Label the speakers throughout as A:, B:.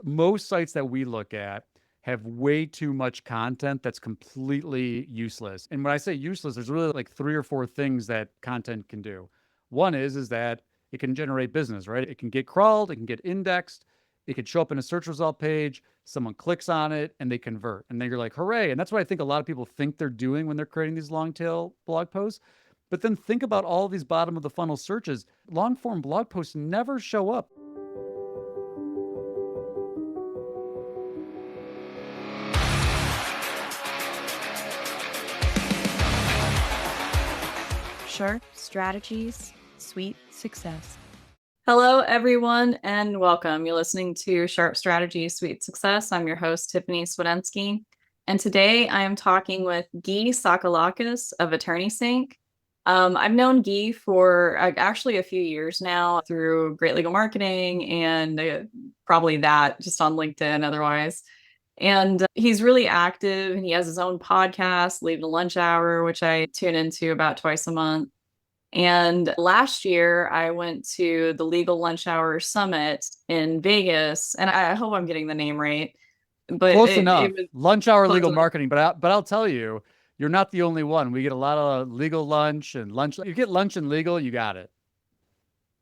A: most sites that we look at have way too much content that's completely useless. And when I say useless, there's really like 3 or 4 things that content can do. One is that it can generate business, right? It can get crawled, it can get indexed, it could show up in a search result page, someone clicks on it and they convert. And then you're like, hooray. And that's what I think a lot of people think they're doing when they're creating these long tail blog posts. But then think about all these bottom of the funnel searches. Long form blog posts never show up.
B: Sharp Strategies Sweet Success.
C: Hello, everyone, and welcome. You're listening to Sharp Strategies Sweet Success. I'm your host, Tiffany Swedensky, and today I am talking with Gyi Tsakalakis of Attorneys. I've known Gyi for actually a few years now through Great Legal Marketing and probably that just on LinkedIn otherwise. And he's really active and he has his own podcast, Leave the Lunch Hour, which I tune into about twice a month. And last year I went to the Legal Lunch Hour Summit in Vegas, and I hope I'm getting the name right. But
A: Close enough. Lunch Hour Legal
C: enough.
A: Marketing. But I'll tell you, you're not the only one. We get a lot of legal lunch and lunch. You get lunch and legal, you got it.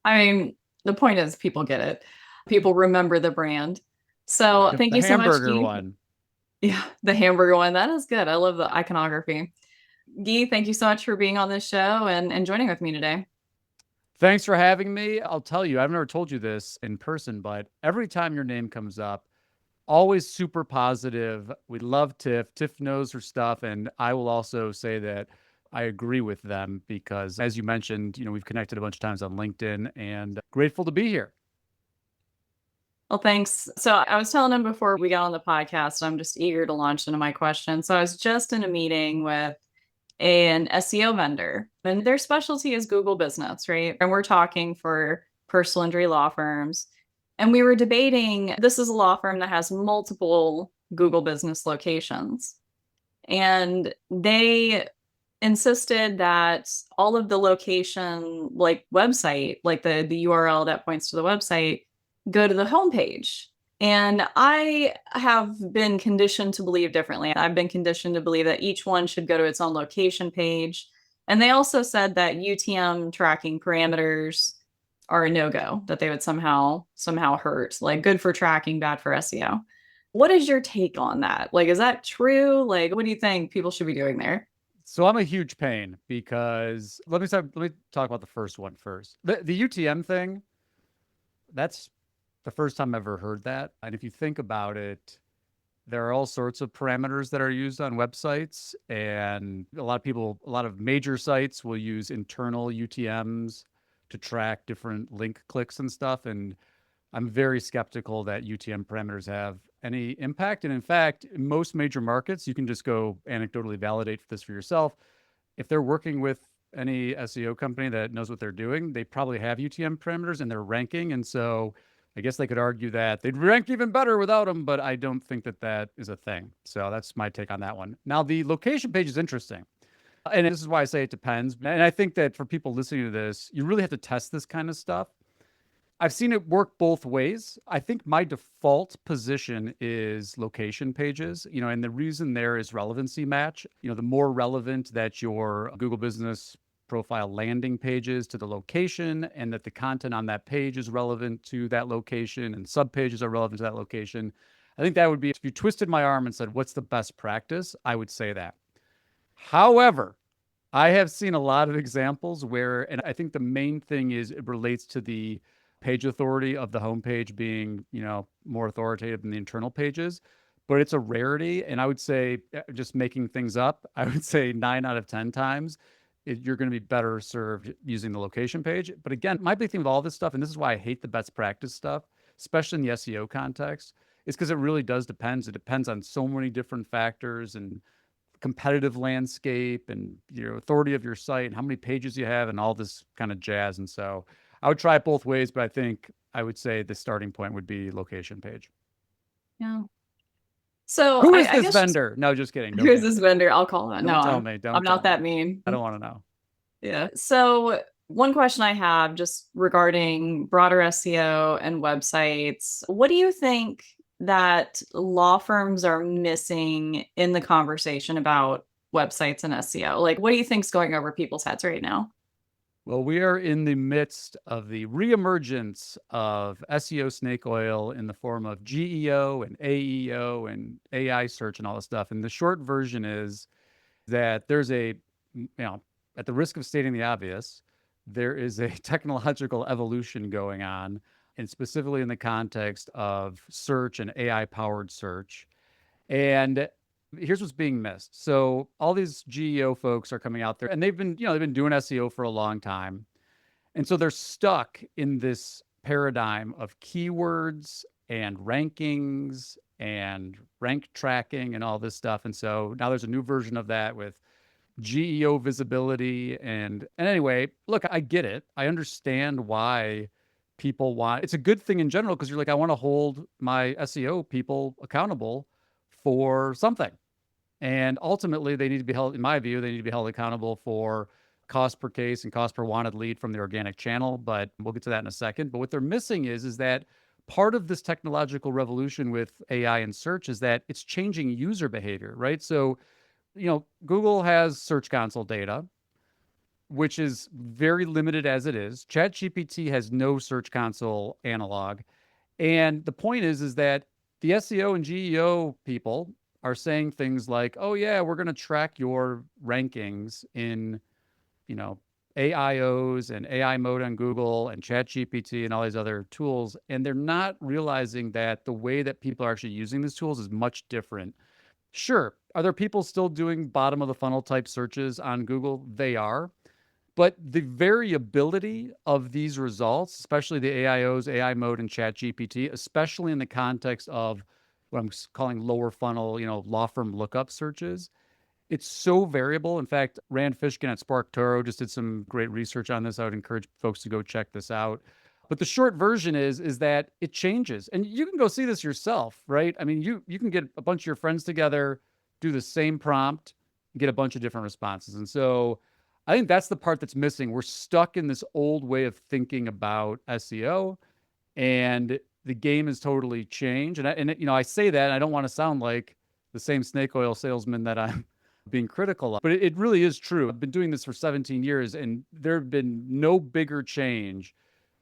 C: I mean, the point is people get it. People remember the brand. So thank you so much.
A: The hamburger one.
C: Yeah, the hamburger one. That is good. I love the iconography. Gyi, thank you so much for being on this show and joining with me today.
A: Thanks for having me. I'll tell you, I've never told you this in person, but every time your name comes up, always super positive. We love Tiff. Tiff knows her stuff. And I will also say that I agree with them because, as you mentioned, we've connected a bunch of times on LinkedIn and grateful to be here.
C: Well, thanks. So I was telling him before we got on the podcast, I'm just eager to launch into my question. So I was just in a meeting with an SEO vendor, and their specialty is Google business, right? And we're talking for personal injury law firms. And we were debating, this is a law firm that has multiple Google business locations. And they insisted that all of the location, like website, like the URL that points to the website, go to the homepage. And I have been conditioned to believe differently. I've been conditioned to believe that each one should go to its own location page. And they also said that UTM tracking parameters are a no-go, that they would somehow hurt, like good for tracking, bad for SEO. What is your take on that? Like, is that true? Like, what do you think people should be doing there?
A: So I'm a huge pain because let me talk about the first one first. The UTM thing, that's the first time I've ever heard that. And if you think about it, there are all sorts of parameters that are used on websites. And a lot of major sites will use internal UTMs to track different link clicks and stuff. And I'm very skeptical that UTM parameters have any impact. And in fact, in most major markets, you can just go anecdotally validate this for yourself. If they're working with any SEO company that knows what they're doing, they probably have UTM parameters in their ranking. And so I guess they could argue that they'd rank even better without them, but I don't think that that is a thing. So that's my take on that one. Now, the location page is interesting. And this is why I say it depends. And I think that for people listening to this, you really have to test this kind of stuff. I've seen it work both ways. I think my default position is location pages, and the reason there is relevancy match. The more relevant that your Google Business Profile landing pages to the location and that the content on that page is relevant to that location and subpages are relevant to that location. I think that would be, if you twisted my arm and said, what's the best practice? I would say that. However, I have seen a lot of examples where, and I think the main thing is it relates to the page authority of the homepage being, more authoritative than the internal pages, but it's a rarity. And I would say, just making things up, I would say 9 out of 10 times, you're going to be better served using the location page. But again, my big thing with all this stuff, and this is why I hate the best practice stuff, especially in the SEO context, is because it really does depend. It depends on so many different factors and competitive landscape and authority of your site and how many pages you have and all this kind of jazz. And so I would try it both ways, but I think I would say the starting point would be location page.
C: Yeah. So
A: who is this vendor? No, just kidding.
C: Who is this vendor? I'll call that.
A: Don't tell me.
C: I'm not that mean.
A: I don't want to know.
C: Yeah. So one question I have just regarding broader SEO and websites, what do you think that law firms are missing in the conversation about websites and SEO? Like, what do you think's going over people's heads right now?
A: Well, we are in the midst of the reemergence of SEO snake oil in the form of GEO and AEO and AI search and all this stuff. And the short version is that there's at the risk of stating the obvious, there is a technological evolution going on, and specifically in the context of search and AI powered search. And here's what's being missed. So all these GEO folks are coming out there and they've been doing SEO for a long time. And so they're stuck in this paradigm of keywords and rankings and rank tracking and all this stuff. And so now there's a new version of that with GEO visibility. And anyway, look, I get it. I understand why people want it's a good thing in general because you're like, I want to hold my SEO people accountable for something. And ultimately, they need to be held, in my view, they need to be held accountable for cost per case and cost per wanted lead from the organic channel. But we'll get to that in a second. But what they're missing is that part of this technological revolution with AI and search is that it's changing user behavior, right? So, Google has Search Console data, which is very limited as it is. ChatGPT has no Search Console analog. And the point is that the SEO and GEO people are saying things like, "Oh yeah, we're going to track your rankings in, you know, AIOs and AI mode on Google and ChatGPT and all these other tools." And they're not realizing that the way that people are actually using these tools is much different. Sure, are there people still doing bottom of the funnel type searches on Google? They are. But the variability of these results, especially the AIOs, AI mode, and Chat GPT, especially in the context of what I'm calling lower funnel, law firm lookup searches, it's so variable. In fact, Rand Fishkin at SparkToro just did some great research on this. I would encourage folks to go check this out. But the short version is that it changes, and you can go see this yourself, right? I mean, you can get a bunch of your friends together, do the same prompt, and get a bunch of different responses. And so, I think that's the part that's missing. We're stuck in this old way of thinking about SEO, and the game has totally changed. And I say that, and I don't want to sound like the same snake oil salesman that I'm being critical of, but it really is true. I've been doing this for 17 years, and there have been no bigger change,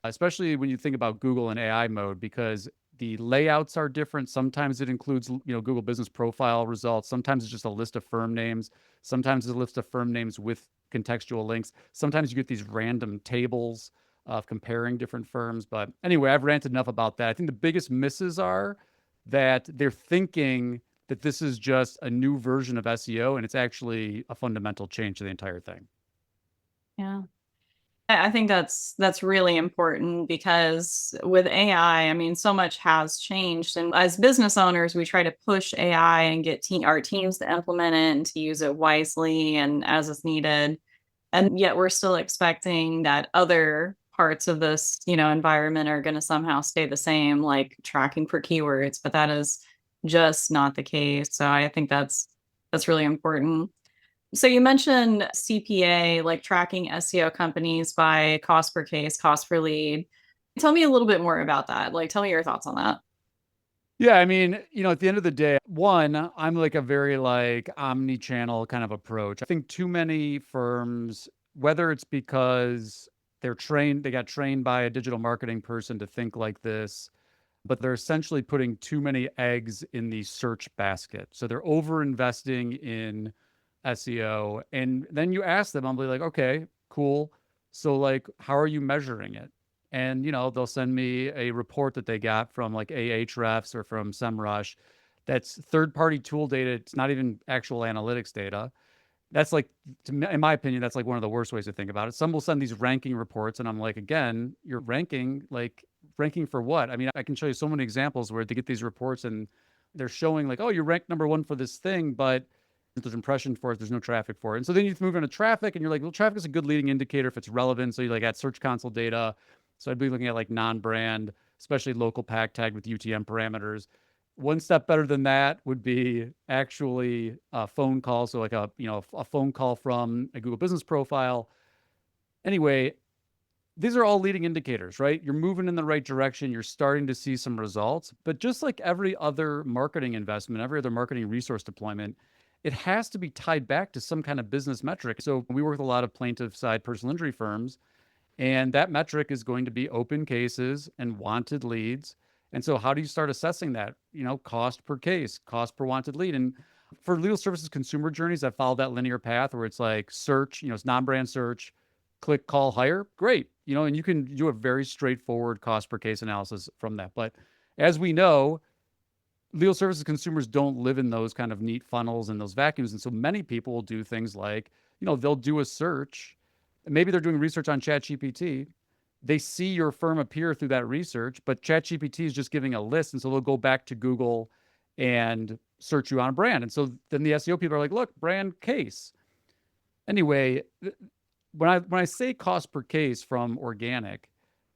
A: especially when you think about Google and AI mode, because the layouts are different. Sometimes it includes, Google Business Profile results. Sometimes it's just a list of firm names. Sometimes it's a list of firm names with contextual links. Sometimes you get these random tables of comparing different firms. But anyway, I've ranted enough about that. I think the biggest misses are that they're thinking that this is just a new version of SEO, and it's actually a fundamental change to the entire thing.
C: Yeah. I think that's really important because with AI, I mean, so much has changed. And as business owners, we try to push AI and get our teams to implement it and to use it wisely and as it's needed. And yet we're still expecting that other parts of this, environment are going to somehow stay the same, like tracking for keywords, but that is just not the case. So I think that's really important. So you mentioned CPA, like tracking SEO companies by cost per case, cost per lead. Tell me a little bit more about that. Like, tell me your thoughts on that.
A: Yeah, I mean, at the end of the day, one, I'm like a very like omni-channel kind of approach. I think too many firms, whether it's because they got trained by a digital marketing person to think like this, but they're essentially putting too many eggs in the search basket. So they're over investing in SEO. And then you ask them, I'll be like, okay, cool. So like, how are you measuring it? And they'll send me a report that they got from like Ahrefs or from SEMrush. That's third-party tool data. It's not even actual analytics data. That's like, in my opinion, that's like one of the worst ways to think about it. Some will send these ranking reports, and I'm like, again, you're ranking for what? I mean, I can show you so many examples where they get these reports and they're showing like, oh, you're ranked number one for this thing, but there's impression for it, there's no traffic for it. And so then you move into traffic, and you're like, well, traffic is a good leading indicator if it's relevant. So you like at Search Console data. So I'd be looking at like non-brand, especially local pack tag with UTM parameters. One step better than that would be actually a phone call. So like a phone call from a Google Business Profile. Anyway, these are all leading indicators, right? You're moving in the right direction. You're starting to see some results. But just like every other marketing investment, every other marketing resource deployment, it has to be tied back to some kind of business metric. So we work with a lot of plaintiff side personal injury firms, and that metric is going to be open cases and wanted leads. And so how do you start assessing that? Cost per case, cost per wanted lead. And for legal services consumer journeys, I followed that linear path where it's like search, it's non-brand search, click, call, hire. Great. And you can do a very straightforward cost per case analysis from that. But as we know, legal services consumers don't live in those kind of neat funnels and those vacuums. And so many people will do things like, they'll do a search. Maybe they're doing research on ChatGPT. They see your firm appear through that research, but ChatGPT is just giving a list. And so they'll go back to Google and search you on a brand. And so then the SEO people are like, look, brand case. Anyway, when I say cost per case from organic,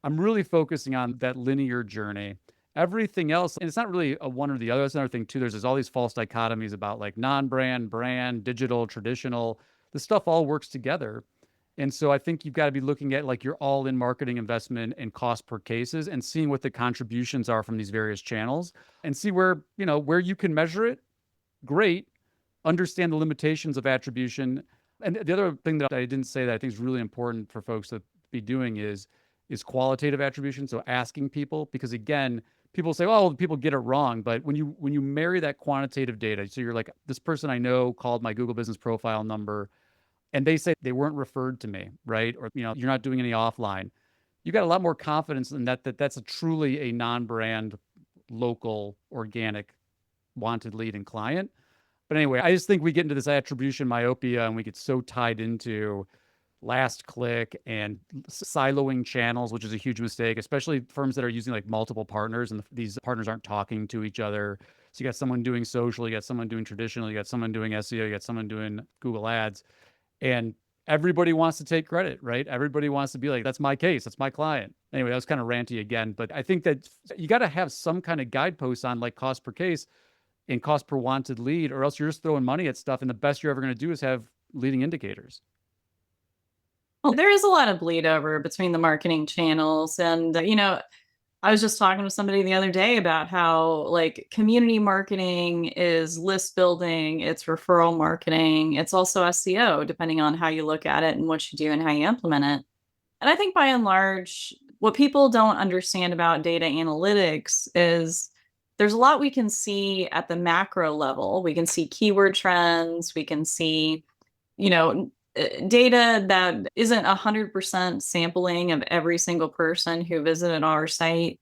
A: I'm really focusing on that linear journey. Everything else, and it's not really a one or the other. That's another thing too. There's all these false dichotomies about like non-brand, brand, digital, traditional. This stuff all works together. And so I think you've got to be looking at like your all-in marketing investment and cost per cases and seeing what the contributions are from these various channels and see where you can measure it. Great. Understand the limitations of attribution. And the other thing that I didn't say that I think is really important for folks to be doing is qualitative attribution. So asking people, because again, people say, oh, people get it wrong. But when you marry that quantitative data, so you're like, this person I know called my Google business profile number, and they say they weren't referred to me, right? Or, you're not doing any offline. You got a lot more confidence in that's truly a non-brand, local, organic, wanted lead and client. But anyway, I just think we get into this attribution myopia and we get so tied into last click and siloing channels, which is a huge mistake, especially firms that are using like multiple partners and these partners aren't talking to each other. So you got someone doing social, you got someone doing traditional, you got someone doing SEO, you got someone doing Google ads, and everybody wants to take credit, right? Everybody wants to be like, that's my case, that's my client. Anyway, that was kind of ranty again, but I think that you got to have some kind of guideposts on like cost per case and cost per wanted lead, or else you're just throwing money at stuff. And the best you're ever going to do is have leading indicators.
C: Well, there is a lot of bleed over between the marketing channels. And, I was just talking to somebody the other day about how like community marketing is list building, it's referral marketing, it's also SEO, depending on how you look at it and what you do and how you implement it. And I think by and large, what people don't understand about data analytics is there's a lot we can see at the macro level. We can see keyword trends, we can see, data that isn't 100% sampling of every single person who visited our site.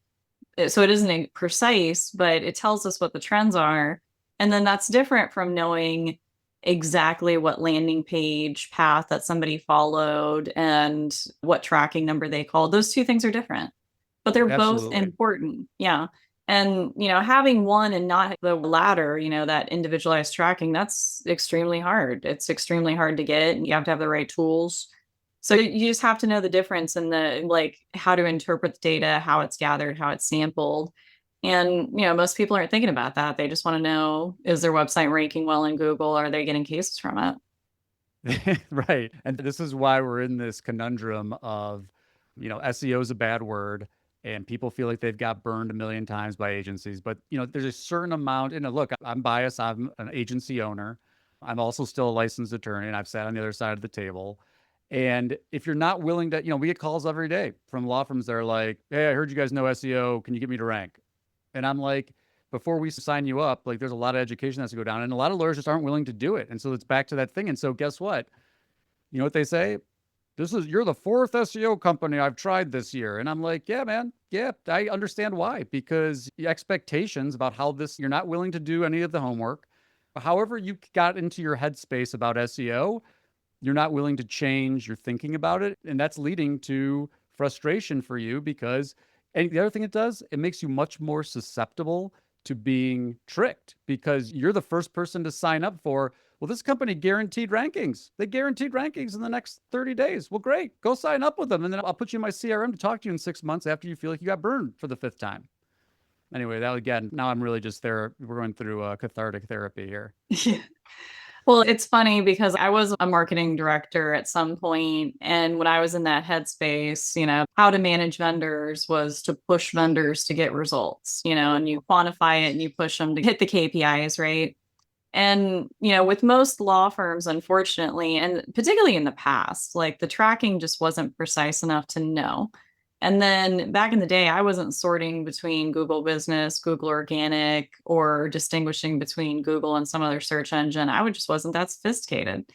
C: So it isn't precise, but it tells us what the trends are. And then that's different from knowing exactly what landing page path that somebody followed and what tracking number they called. Those two things are different, but they're both
A: Absolutely.
C: important. Yeah. And, having one and not the latter, that individualized tracking, that's extremely hard. It's extremely hard to get, and you have to have the right tools. So you just have to know the difference in how to interpret the data, how it's gathered, how it's sampled. And, most people aren't thinking about that. They just want to know, is their website ranking well in Google? Are they getting cases from it?
A: Right. And this is why we're in this conundrum of, SEO is a bad word and people feel like they've got burned a million times by agencies. But, there's a certain amount, and look, I'm biased. I'm an agency owner. I'm also still a licensed attorney and I've sat on the other side of the table. And if you're not willing to, we get calls every day from law firms that are like, hey, I heard you guys know SEO. Can you get me to rank? And I'm like, before we sign you up, like there's a lot of education that has to go down and a lot of lawyers just aren't willing to do it. And so it's back to that thing. And so guess what? You know what they say? You're the fourth SEO company I've tried this year. And I'm like, yeah, man. Yeah, I understand why, because the expectations about you're not willing to do any of the homework. However, you got into your headspace about SEO, you're not willing to change your thinking about it. And that's leading to frustration for you and the other thing it does, it makes you much more susceptible to being tricked because you're the first person to sign up for, well, this company guaranteed rankings. They guaranteed rankings in the next 30 days. Well, great. Go sign up with them. And then I'll put you in my CRM to talk to you in 6 months after you feel like you got burned for the fifth time. Anyway, now I'm really just there. We're going through cathartic therapy here.
C: Well, it's funny because I was a marketing director at some point, and when I was in that headspace, how to manage vendors was to push vendors to get results, and you quantify it and you push them to hit the KPIs, right? And, with most law firms, unfortunately, and particularly in the past, like the tracking just wasn't precise enough to know. And then back in the day, I wasn't sorting between Google Business, Google Organic, or distinguishing between Google and some other search engine. Just wasn't that sophisticated.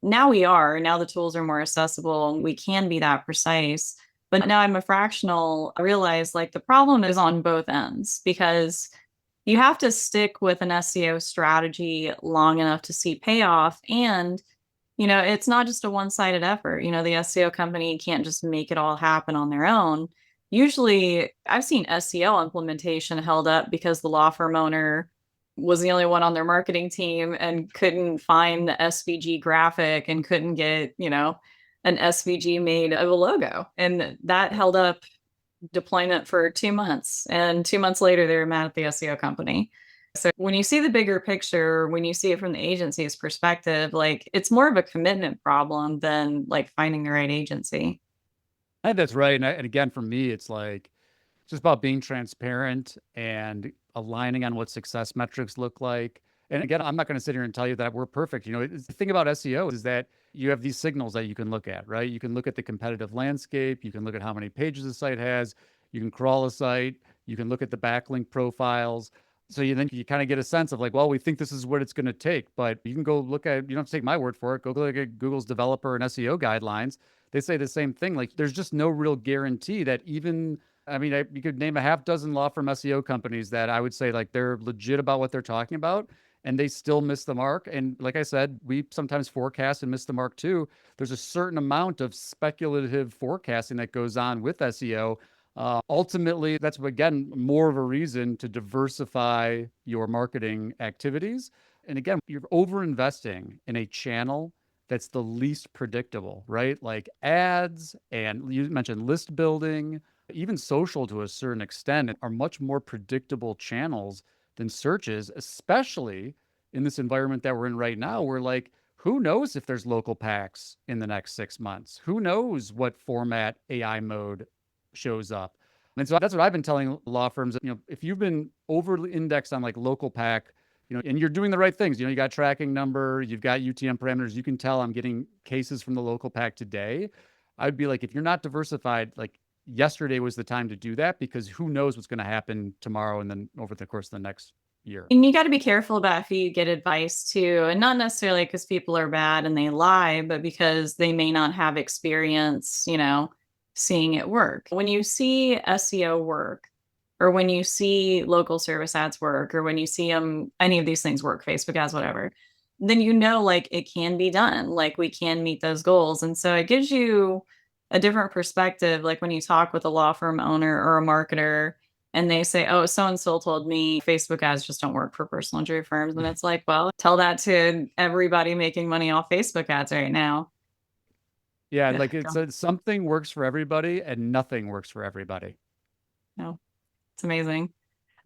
C: Now we are. Now the tools are more accessible and we can be that precise. But now I'm a fractional. I realize like the problem is on both ends because you have to stick with an SEO strategy long enough to see payoff. And, it's not just a one-sided effort. The SEO company can't just make it all happen on their own. Usually, I've seen SEO implementation held up because the law firm owner was the only one on their marketing team and couldn't find the SVG graphic and couldn't get, an SVG made of a logo. And that held up deployment for 2 months. And 2 months later, they were mad at the SEO company. So when you see the bigger picture, when you see it from the agency's perspective, like it's more of a commitment problem than like finding the right agency.
A: I think that's right. And again, for me, it's like it's just about being transparent and aligning on what success metrics look like. And again, I'm not going to sit here and tell you that we're perfect. The thing about SEO is that you have these signals that you can look at, right? You can look at the competitive landscape. You can look at how many pages the site has. You can crawl a site. You can look at the backlink profiles. So then you kind of get a sense of like, well, we think this is what it's going to take, but you can go look at, you don't have to take my word for it. Go look at Google's developer and SEO guidelines. They say the same thing. Like there's just no real guarantee that even you could name a half dozen law firm SEO companies that I would say like they're legit about what they're talking about and they still miss the mark. And like I said, we sometimes forecast and miss the mark too. There's a certain amount of speculative forecasting that goes on with SEO. Ultimately, that's again more of a reason to diversify your marketing activities. And again, you're over investing in a channel that's the least predictable, right? Like ads, and you mentioned list building, even social to a certain extent, are much more predictable channels than searches, especially in this environment that we're in right now, where like, who knows if there's local packs in the next 6 months? Who knows what format AI mode shows up? And so that's what I've been telling law firms. If you've been overly indexed on like local pack, and you're doing the right things, you got tracking number, you've got UTM parameters, you can tell I'm getting cases from the local pack today. I'd be like, if you're not diversified, like yesterday was the time to do that because who knows what's going to happen tomorrow and then over the course of the next year.
C: And you got to be careful about who you get advice to, and not necessarily because people are bad and they lie, but because they may not have experience, seeing it work. When you see SEO work, or when you see local service ads work, or when you see any of these things work, Facebook ads, whatever, then like it can be done. Like we can meet those goals. And so it gives you a different perspective. Like when you talk with a law firm owner or a marketer and they say, oh, so and so told me Facebook ads just don't work for personal injury firms. And it's like, well, tell that to everybody making money off Facebook ads right now.
A: Yeah, like something works for everybody and nothing works for everybody.
C: No, it's amazing.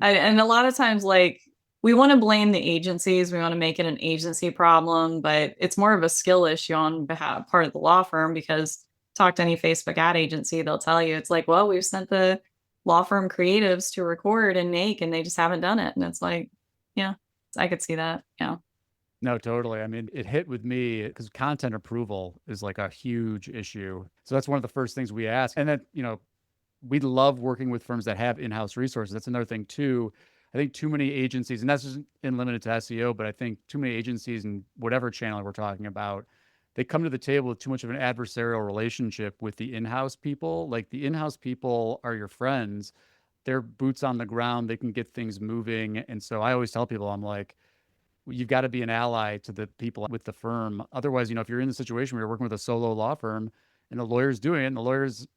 C: And a lot of times, like, we want to blame the agencies. We want to make it an agency problem, but it's more of a skill issue on behalf part of the law firm because talk to any Facebook ad agency, they'll tell you it's like, well, we've sent the law firm creatives to record and make, and they just haven't done it. And it's like, yeah, I could see that. Yeah.
A: No, totally. It hit with me because content approval is like a huge issue. So that's one of the first things we ask. And then, we love working with firms that have in-house resources. That's another thing too. I think too many agencies, and that's just limited to SEO, but I think too many agencies in whatever channel we're talking about, they come to the table with too much of an adversarial relationship with the in-house people. Like the in-house people are your friends. They're boots on the ground. They can get things moving. And so I always tell people, I'm like, you've got to be an ally to the people with the firm. Otherwise, if you're in the situation where you're working with a solo law firm and the lawyer's doing it and the lawyer's,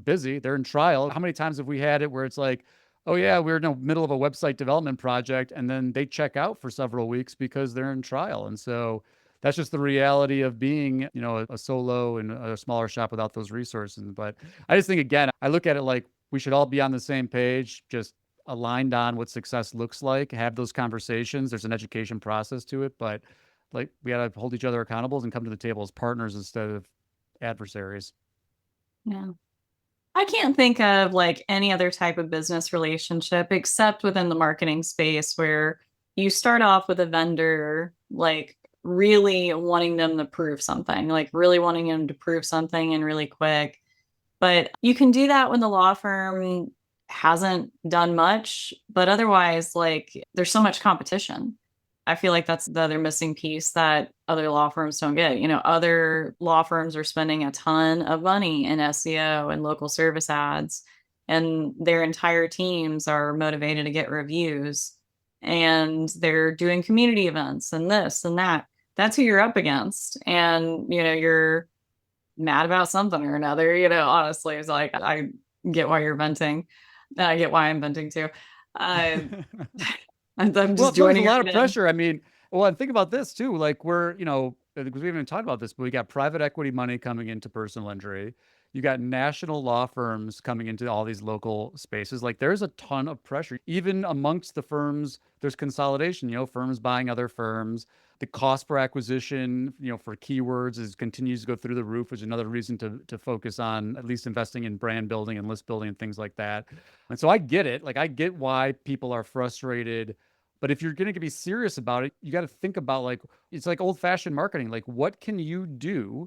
A: busy, they're in trial. How many times have we had it where it's like, oh yeah, we're in the middle of a website development project and then they check out for several weeks because they're in trial. And so that's just the reality of being, a solo and a smaller shop without those resources. But I just think, again, I look at it like we should all be on the same page, just aligned on what success looks like, have those conversations. There's an education process to it, but like we got to hold each other accountable and come to the table as partners instead of adversaries.
C: Yeah. I can't think of like any other type of business relationship except within the marketing space where you start off with a vendor, like really wanting them to prove something, like really wanting them to prove something and really quick. But you can do that when the law firm hasn't done much, but otherwise, like there's so much competition. I feel like that's the other missing piece that other law firms don't get. You know, other law firms are spending a ton of money in SEO and local service ads, and their entire teams are motivated to get reviews, and they're doing community events and this and that. That's who you're up against. And, you know, you're mad about something or another, you know, honestly, it's like, I get why you're venting. I get why I'm venting too. I, I'm
A: Well,
C: just
A: it's always a
C: joining
A: lot
C: right
A: of
C: in.
A: pressure. I mean, well, and think about this too. Like because we haven't even talked about this, but we got private equity money coming into personal injury. You got national law firms coming into all these local spaces. Like there's a ton of pressure. Even amongst the firms, there's consolidation, firms buying other firms. The cost per acquisition, for keywords continues to go through the roof, which is another reason to focus on at least investing in brand building and list building and things like that. And so I get it. Like I get why people are frustrated, but if you're going to be serious about it, you got to think about like, it's like old fashioned marketing. Like, what can you do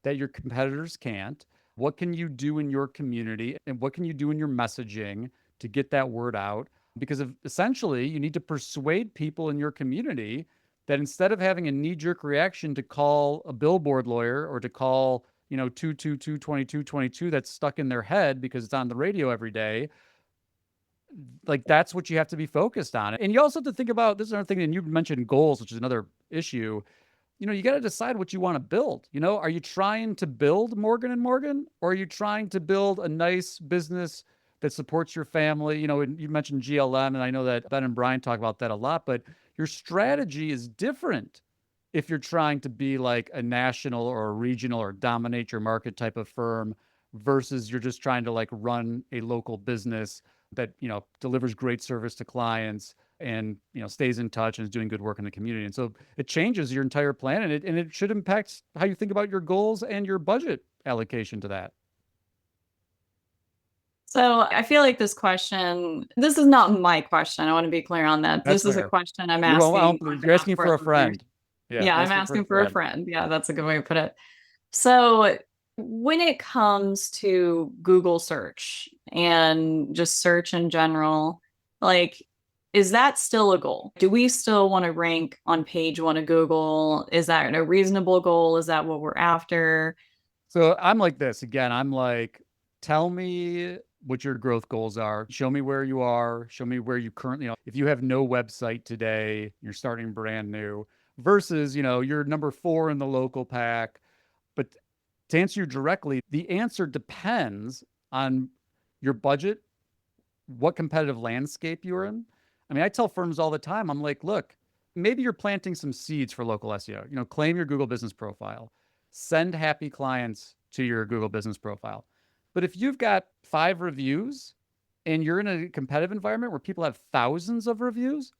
A: that your competitors can't? What can you do in your community? And what can you do in your messaging to get that word out? Because essentially, you need to persuade people in your community that instead of having a knee jerk reaction to call a billboard lawyer or to call, 222-2222 that's stuck in their head because it's on the radio every day, like that's what you have to be focused on. And you also have to think about, this is another thing, and you mentioned goals, which is another issue. You got to decide what you want to build. Are you trying to build Morgan and Morgan, or are you trying to build a nice business that supports your family? And you mentioned GLM, and I know that Ben and Brian talk about that a lot, but your strategy is different if you're trying to be like a national or a regional or dominate your market type of firm versus you're just trying to like run a local business that, delivers great service to clients and, stays in touch and is doing good work in the community. And so it changes your entire plan, and it should impact how you think about your goals and your budget allocation to that.
C: So I feel like this is not my question. I want to be clear on that.
A: That's
C: This is a
A: fair.
C: question I'm
A: You're,
C: asking on
A: you're
C: behalf
A: asking
C: of our
A: for a
C: listeners.
A: friend. Yeah,
C: Yeah, I'm
A: asking for a
C: asking for a
A: friend.
C: friend. Yeah, that's a good way to put it. So when it comes to Google search and just search in general, like, is that still a goal? Do we still want to rank on page one of Google? Is that a reasonable goal? Is that what we're after?
A: So I'm like this again. I'm like, tell me what your growth goals are. Show me where you are. Show me where you currently, if you have no website today, you're starting brand new versus, you're number 4 in the local pack. But to answer you directly, the answer depends on your budget, what competitive landscape you're in. I mean, I tell firms all the time, I'm like, look, maybe you're planting some seeds for local SEO. Claim your Google business profile, send happy clients to your Google business profile. But if you've got 5 reviews and you're in a competitive environment where people have thousands of reviews,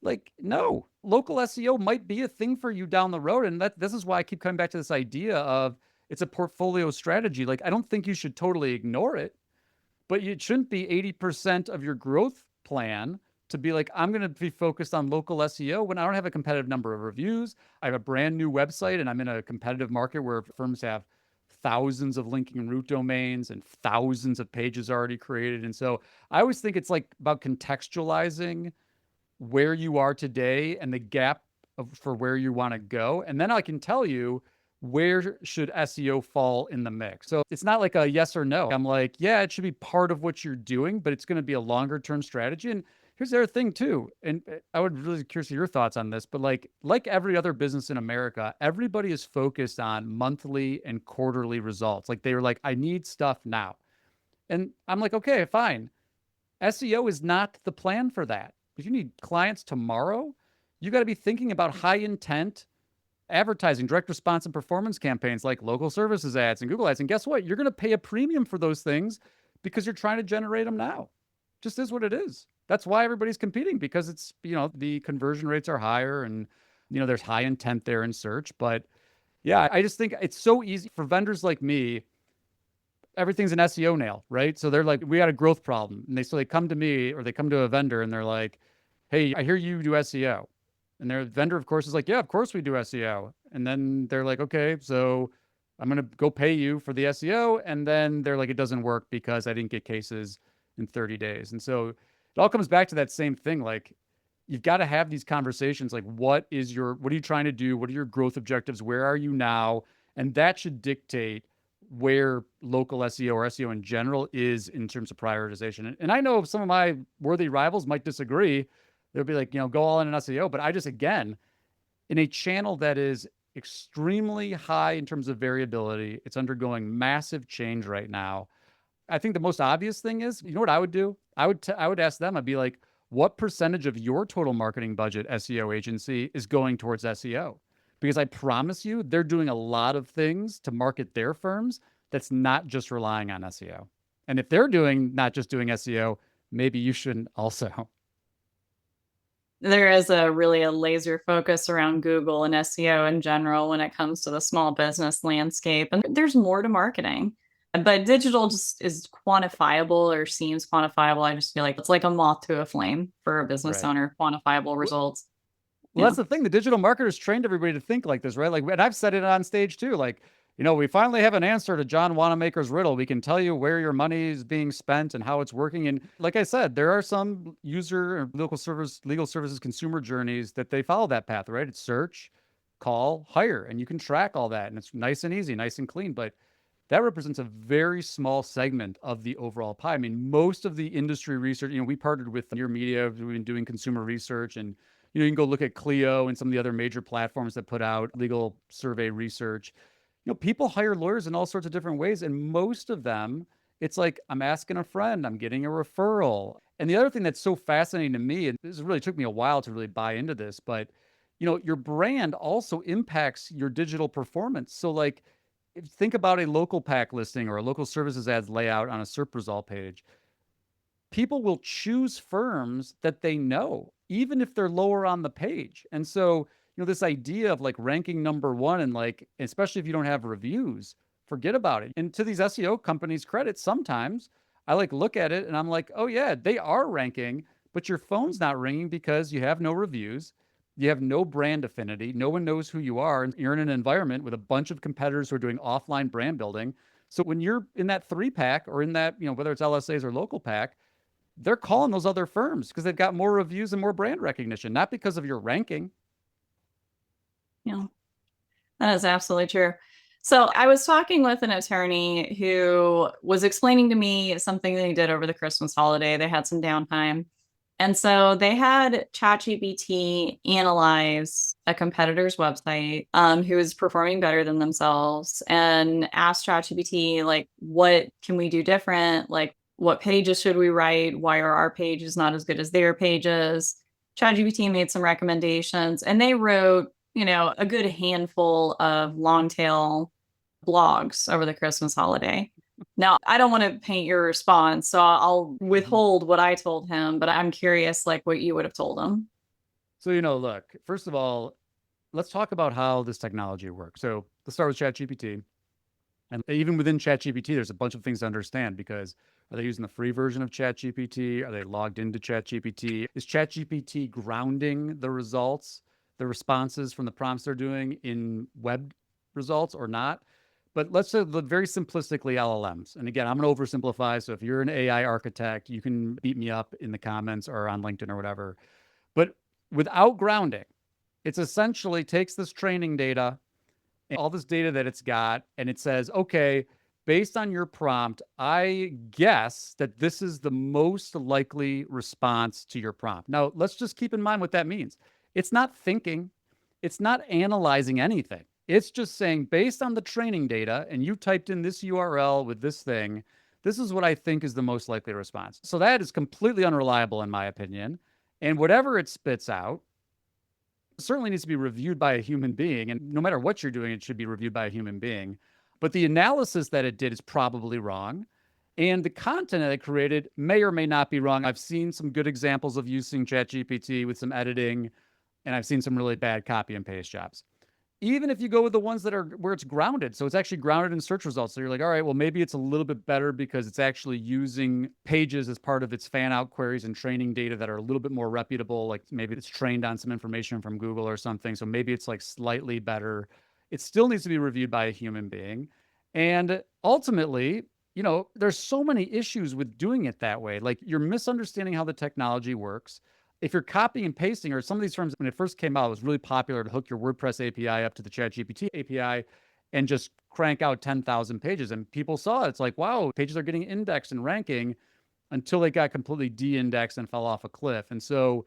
A: like, no, local SEO might be a thing for you down the road. And this is why I keep coming back to this idea of it's a portfolio strategy. Like, I don't think you should totally ignore it, but it shouldn't be 80% of your growth plan to be like, I'm going to be focused on local SEO when I don't have a competitive number of reviews. I have a brand new website and I'm in a competitive market where firms have thousands of linking root domains and thousands of pages already created. And so I always think it's like about contextualizing where you are today and the gap for where you want to go. And then I can tell you where should SEO fall in the mix. So it's not like a yes or no. I'm like, yeah, it should be part of what you're doing, but it's going to be a longer term strategy. And here's the other thing too. And I would really curious your thoughts on this, but like every other business in America, everybody is focused on monthly and quarterly results. Like they were like, I need stuff now. And I'm like, okay, fine. SEO is not the plan for that. If you need clients tomorrow, you got to be thinking about high intent advertising, direct response and performance campaigns like local services ads and Google ads. And guess what? You're going to pay a premium for those things because you're trying to generate them now. Just is what it is. That's why everybody's competing, because it's, the conversion rates are higher and There's high intent there in search. But yeah, I just think it's so easy for vendors like me. Everything's an SEO nail, right? So they're like, we got a growth problem. And they come to me or they come to a vendor and they're like, hey, I hear you do SEO. And their vendor, of course, is like, yeah, of course we do SEO. And then they're like, okay, so I'm going to go pay you for the SEO. And then they're like, it doesn't work because I didn't get cases in 30 days. And so it all comes back to that same thing. Like, you've got to have these conversations. Like, what are you trying to do? What are your growth objectives? Where are you now? And that should dictate where local SEO or SEO in general is in terms of prioritization. And I know some of my worthy rivals might disagree. They'll be like, go all in on SEO. But I just, again, in a channel that is extremely high in terms of variability, it's undergoing massive change right now. I think the most obvious thing is, you know what I would do? I would ask them, I'd be like, what percentage of your total marketing budget, SEO agency, is going towards SEO? Because I promise you, they're doing a lot of things to market their firms that's not just relying on SEO. And if they're not just doing SEO, maybe you shouldn't also.
C: There is a laser focus around Google and SEO in general when it comes to the small business landscape. And there's more to marketing. But digital just is quantifiable or seems quantifiable. I just feel like it's like a moth to a flame for a business
A: Right.
C: owner, quantifiable results.
A: Well, that's the thing. The digital marketers trained everybody to think like this, right? Like, and I've said it on stage too. Like, we finally have an answer to John Wanamaker's riddle. We can tell you where your money is being spent and how it's working. And like I said, there are some user or legal services consumer journeys that they follow that path, right? It's search, call, hire, and you can track all that. And it's nice and easy, nice and clean. But that represents a very small segment of the overall pie. I mean, most of the industry research, we partnered with Near Media, we've been doing consumer research, and you can go look at Clio and some of the other major platforms that put out legal survey research. People hire lawyers in all sorts of different ways, and most of them, it's like, I'm asking a friend, I'm getting a referral. And the other thing that's so fascinating to me, and this really took me a while to really buy into this, but your brand also impacts your digital performance. So like, think about a local pack listing or a local services ads layout on a SERP result page. People will choose firms that they know, even if they're lower on the page. And so, this idea of like ranking number one and like, especially if you don't have reviews, forget about it. And to these SEO companies' credit, sometimes I like look at it and I'm like, oh yeah, they are ranking, but your phone's not ringing because you have no reviews. You have no brand affinity. No one knows who you are. And you're in an environment with a bunch of competitors who are doing offline brand building. So when you're in that 3-pack or in that, whether it's LSAs or local pack, they're calling those other firms because they've got more reviews and more brand recognition, not because of your ranking.
C: Yeah, that is absolutely true. So I was talking with an attorney who was explaining to me something they did over the Christmas holiday. They had some downtime. And so they had ChatGPT analyze a competitor's website who is performing better than themselves and ask ChatGPT, like, what can we do different? Like, what pages should we write? Why are our pages not as good as their pages? ChatGPT made some recommendations and they wrote, a good handful of long tail blogs over the Christmas holiday. Now, I don't want to paint your response, so I'll withhold what I told him, but I'm curious, like, what you would have told him.
A: So, look, first of all, let's talk about how this technology works. So let's start with ChatGPT. And even within ChatGPT, there's a bunch of things to understand because are they using the free version of ChatGPT? Are they logged into ChatGPT? Is ChatGPT grounding the results, the responses from the prompts they're doing in web results or not? But let's say very simplistically LLMs. And again, I'm going to oversimplify. So if you're an AI architect, you can beat me up in the comments or on LinkedIn or whatever. But without grounding, it's essentially takes this training data, all this data that it's got, and it says, okay, based on your prompt, I guess that this is the most likely response to your prompt. Now, let's just keep in mind what that means. It's not thinking, it's not analyzing anything. It's just saying, based on the training data, and you typed in this URL with this thing, this is what I think is the most likely response. So that is completely unreliable, in my opinion. And whatever it spits out certainly needs to be reviewed by a human being. And no matter what you're doing, it should be reviewed by a human being. But the analysis that it did is probably wrong. And the content that it created may or may not be wrong. I've seen some good examples of using ChatGPT with some editing. And I've seen some really bad copy and paste jobs. Even if you go with the ones that are where it's grounded. So it's actually grounded in search results. So you're like, all right, well, maybe it's a little bit better because it's actually using pages as part of its fan out queries and training data that are a little bit more reputable. Like maybe it's trained on some information from Google or something. So maybe it's like slightly better. It still needs to be reviewed by a human being. And ultimately, there's so many issues with doing it that way. Like you're misunderstanding how the technology works. If you're copying and pasting, or some of these firms, when it first came out, it was really popular to hook your WordPress API up to the ChatGPT API and just crank out 10,000 pages. And people saw it. It's like, wow, pages are getting indexed and ranking, until they got completely de-indexed and fell off a cliff. And so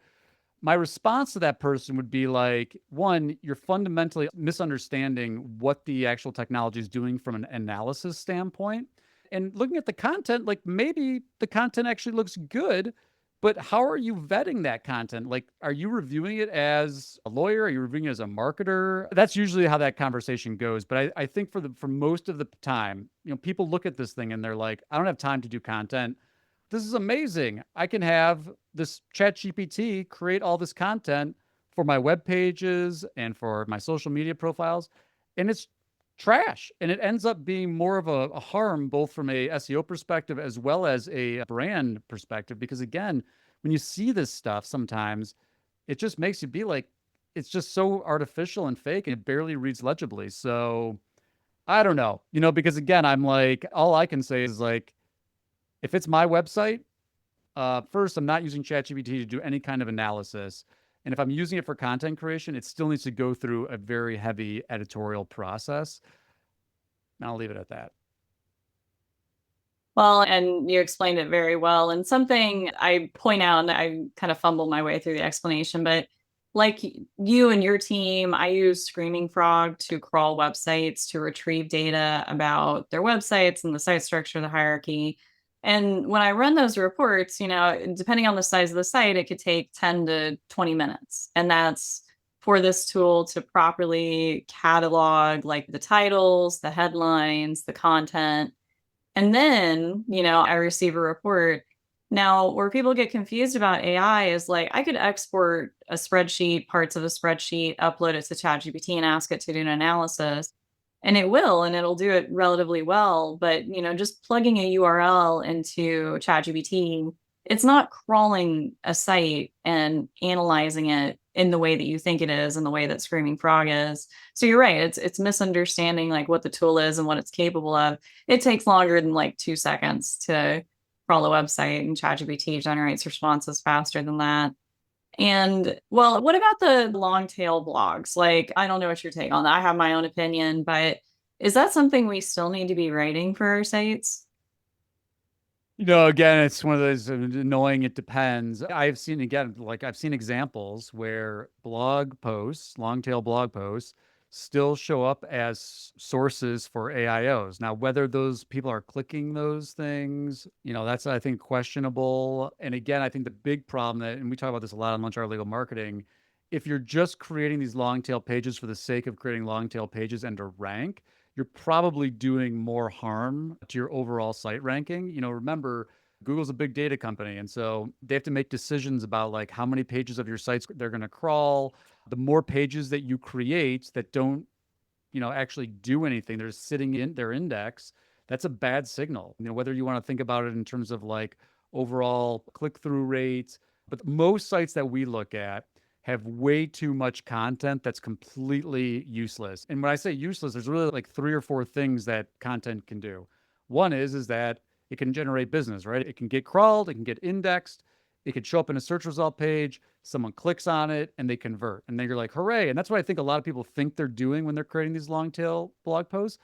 A: my response to that person would be like, one, you're fundamentally misunderstanding what the actual technology is doing from an analysis standpoint. And looking at the content, like maybe the content actually looks good, but how are you vetting that content? Like, are you reviewing it as a lawyer? Are you reviewing it as a marketer? That's usually how that conversation goes. But I think for most of the time, people look at this thing and they're like, I don't have time to do content. This is amazing. I can have this chat GPT create all this content for my web pages and for my social media profiles. And it's trash. And it ends up being more of a harm, both from a SEO perspective as well as a brand perspective. Because again, when you see this stuff, sometimes it just makes you be like, it's just so artificial and fake and it barely reads legibly. So I don't know, because again, I'm like, all I can say is like, if it's my website, first, I'm not using ChatGPT to do any kind of analysis. And if I'm using it for content creation, it still needs to go through a very heavy editorial process. And I'll leave it at that.
C: Well, and you explained it very well. And something I point out, and I kind of fumbled my way through the explanation, but like you and your team, I use Screaming Frog to crawl websites to retrieve data about their websites and the site structure, the hierarchy. And when I run those reports, depending on the size of the site, it could take 10 to 20 minutes. And that's for this tool to properly catalog like the titles, the headlines, the content. And then, I receive a report. Now, where people get confused about AI is like, I could export a spreadsheet, parts of a spreadsheet, upload it to ChatGPT and ask it to do an analysis. And it will, and it'll do it relatively well. But, just plugging a URL into ChatGPT, it's not crawling a site and analyzing it in the way that you think it is and the way that Screaming Frog is. So you're right. It's misunderstanding like what the tool is and what it's capable of. It takes longer than like 2 seconds to crawl a website, and ChatGPT generates responses faster than that. And well, what about the long tail blogs? Like, I don't know what your take on that. I have my own opinion, but is that something we still need to be writing for our sites?
A: Again, it's one of those annoying, it depends. I've seen, again, like I've seen examples where blog posts, long tail blog posts, still show up as sources for AIOs. Now, whether those people are clicking those things, that's, I think, questionable. And again, I think the big problem and we talk about this a lot on Lunch Hour Legal Marketing, if you're just creating these long tail pages for the sake of creating long tail pages and to rank, you're probably doing more harm to your overall site ranking. Remember, Google's a big data company. And so they have to make decisions about like how many pages of your sites they're going to crawl. The more pages that you create that don't, actually do anything, they're sitting in their index, that's a bad signal. Whether you want to think about it in terms of like overall click-through rates, but most sites that we look at have way too much content that's completely useless. And when I say useless, there's really like 3 or 4 things that content can do. One is that it can generate business, right? It can get crawled, it can get indexed, it could show up in a search result page, someone clicks on it and they convert. And then you're like, hooray. And that's what I think a lot of people think they're doing when they're creating these long tail blog posts.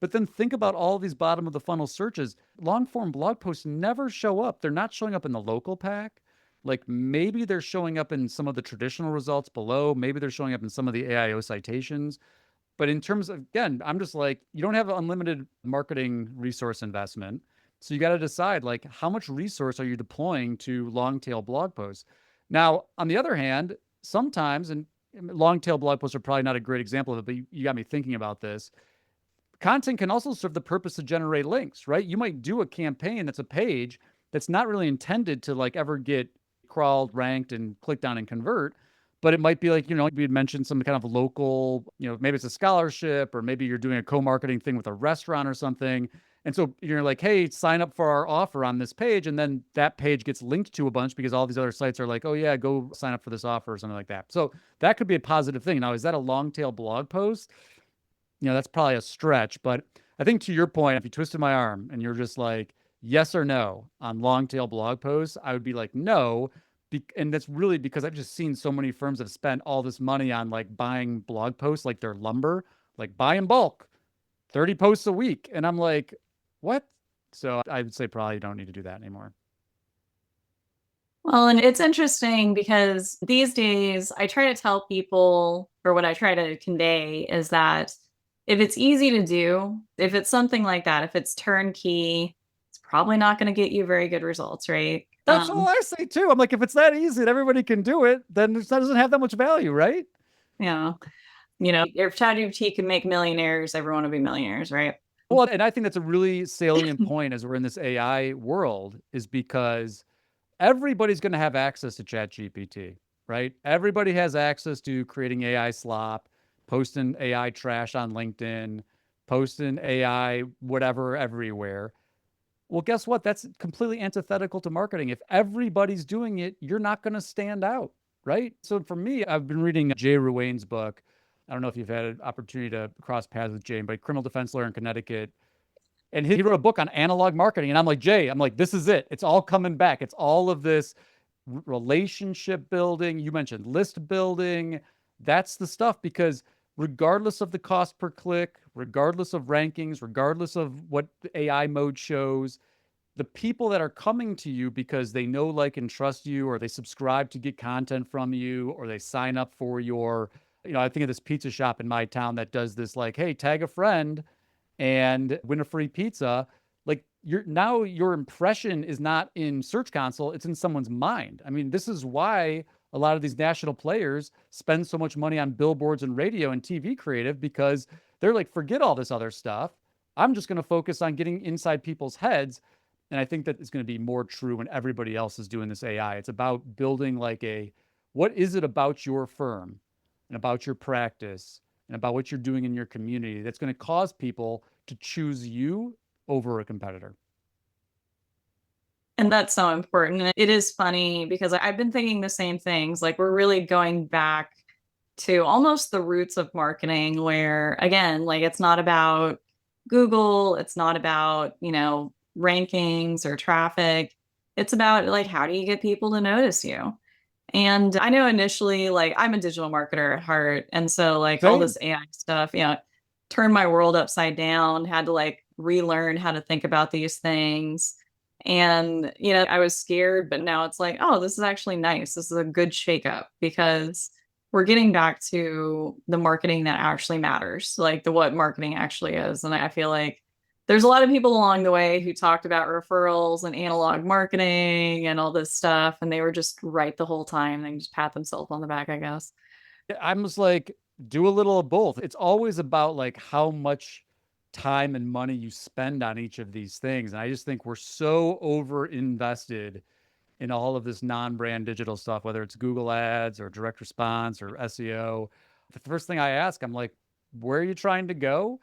A: But then think about all these bottom of the funnel searches. Long form blog posts never show up. They're not showing up in the local pack. Like maybe they're showing up in some of the traditional results below. Maybe they're showing up in some of the AIO citations. But in terms of, again, I'm just like, you don't have unlimited marketing resource investment. So you got to decide like how much resource are you deploying to long tail blog posts? Now, on the other hand, sometimes, and long tail blog posts are probably not a great example of it, but you got me thinking about this. Content can also serve the purpose to generate links, right? You might do a campaign that's a page that's not really intended to like ever get crawled, ranked, and clicked on and convert. but it might be like, we had mentioned some kind of local, maybe it's a scholarship, or maybe you're doing a co-marketing thing with a restaurant or something. And so you're like, hey, sign up for our offer on this page. And then that page gets linked to a bunch because all these other sites are like, oh yeah, go sign up for this offer or something like that. So that could be a positive thing. Now, is that a long tail blog post? That's probably a stretch, but I think to your point, if you twisted my arm and you're just like, yes or no on long tail blog posts, I would be like, no. And that's really because I've just seen so many firms that have spent all this money on like buying blog posts, like their lumber, like buy in bulk, 30 posts a week. And I'm like, what? So I would say probably you don't need to do that anymore.
C: Well, and it's interesting because these days I try to tell people, or what I try to convey is that if it's easy to do, if it's something like that, if it's turnkey, it's probably not going to get you very good results, right?
A: That's all I say too. I'm like, if it's that easy and everybody can do it, then it doesn't have that much value, right?
C: Yeah. If ChatGPT can make millionaires, everyone will be millionaires, right?
A: Well, and I think that's a really salient point as we're in this AI world, is because everybody's going to have access to ChatGPT, right? Everybody has access to creating AI slop, posting AI trash on LinkedIn, posting AI whatever everywhere. Well, guess what? That's completely antithetical to marketing. If everybody's doing it, you're not going to stand out, right? So for me, I've been reading Jay Ruane's book. I don't know if you've had an opportunity to cross paths with Jay, but criminal defense lawyer in Connecticut. And he wrote a book on analog marketing. And I'm like, Jay, I'm like, this is it. It's all coming back. It's all of this relationship building. You mentioned list building. That's the stuff, because regardless of the cost per click, regardless of rankings, regardless of what the AI mode shows, the people that are coming to you because they know, like, and trust you, or they subscribe to get content from you, or they sign up for your, I think of this pizza shop in my town that does this, like, hey, tag a friend and win a free pizza. Like, your impression is not in Search Console, it's in someone's mind. I mean, this is why a lot of these national players spend so much money on billboards and radio and TV creative, because they're like, forget all this other stuff. I'm just going to focus on getting inside people's heads. And I think that is going to be more true when everybody else is doing this AI. It's about building like what is it about your firm and about your practice and about what you're doing in your community that's going to cause people to choose you over a competitor.
C: And that's so important. And it is funny because I've been thinking the same things. Like, we're really going back to almost the roots of marketing, where, again, like, it's not about Google, it's not about, rankings or traffic. It's about, like, how do you get people to notice you? And I know initially, like, I'm a digital marketer at heart. And so, like, all
A: Same.
C: this AI stuff, turned my world upside down, had to like relearn how to think about these things. And, I was scared, but now it's like, oh, this is actually nice. This is a good shakeup, because we're getting back to the marketing that actually matters, like what marketing actually is. And I feel like there's a lot of people along the way who talked about referrals and analog marketing and all this stuff, and they were just right the whole time. They just pat themselves on the back, I guess.
A: I'm just like, do a little of both. It's always about like how much time and money you spend on each of these things. And I just think we're so over invested in all of this non-brand digital stuff, whether it's Google ads or direct response or SEO. The first thing I ask, I'm like, where are you trying to go?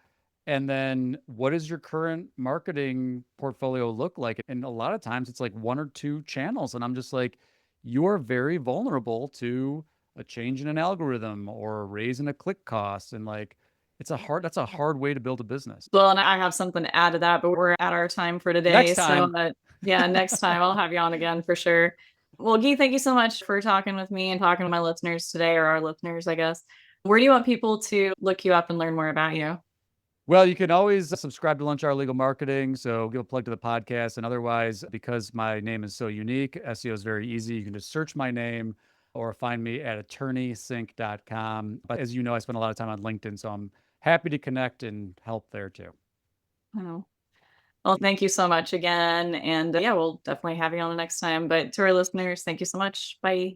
A: And then what does your current marketing portfolio look like? And a lot of times it's like one or two channels. And I'm just like, you are very vulnerable to a change in an algorithm or a raise in a click cost. And like, that's a hard way to build a business.
C: Well, and I have something to add to that, but we're at our time for
A: Next
C: today. So,
A: time.
C: yeah, next time I'll have you on again for sure. Well, Gyi, thank you so much for talking with me and talking to my listeners today, or our listeners, I guess. Where do you want people to look you up and learn more about you?
A: Well, you can always subscribe to Lunch Hour Legal Marketing. So give a plug to the podcast. And otherwise, because my name is so unique, SEO is very easy. You can just search my name or find me at attorneysync.com. But as you know, I spend a lot of time on LinkedIn, so I'm happy to connect and help there too.
C: Oh. Well, thank you so much again. And yeah, we'll definitely have you on the next time. But to our listeners, thank you so much. Bye.